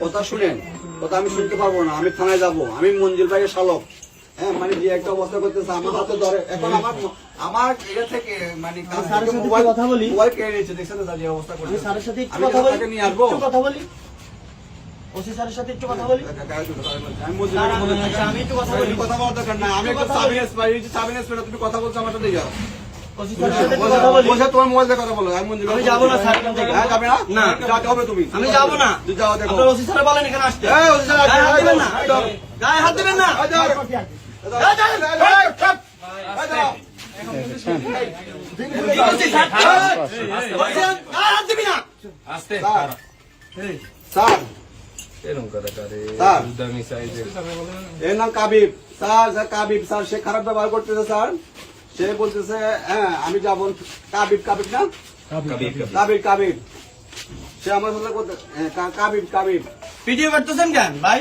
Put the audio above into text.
কথা শুনেন, কথা আমি শুনতে পারবো না, আমি থানায় যাবো, আমি মঞ্জিল ভাইয়ের শালক। হ্যাঁ, মানে যে একটা অবস্থা করতেছে আমার হাতে ধরে, এখন আমার এটা থেকে মানে কথা বলি, মোবাইল কেড়ে নিচ্ছে, দেখছেন যে অবস্থা করছে। স্যারের সাথে একটু আমি কথা বলি, নিয়ে আসবো, কথা বলি, ওসি স্যারের সাথে একটু কথা বলি। আমি একটু কথা বলি, কথা বলার দরকার না, আমি একটা সাবিনেস পেলে তুমি কথা বলছো আমার সাথে যাও। ওসি স্যারের সাথে একটু কথা বলি। তোমার মোবাইল দিয়ে কথা বলো, আমি যাবো না স্যার, যাবে না, না যাতে হবে তুমি, আমি যাবো না। যাও দেখো, আপনার ওসি স্যার বলেন এখানে আসতে, গায়ে হাত দিবেন না, গায়ে হাত দিবেন না। স্যার এর নাম কাবিব স্যার, কাবিব স্যার, সে খারাপ ব্যবহার করতেছে স্যার, সে বলতেছে হ্যাঁ আমি যাবো। কাবিব, কাবিব না, কাবিব, কাবিব, সে আমার সাথে কাবিব, কাবিব। ভিডিও করতেছেন কেন ভাই?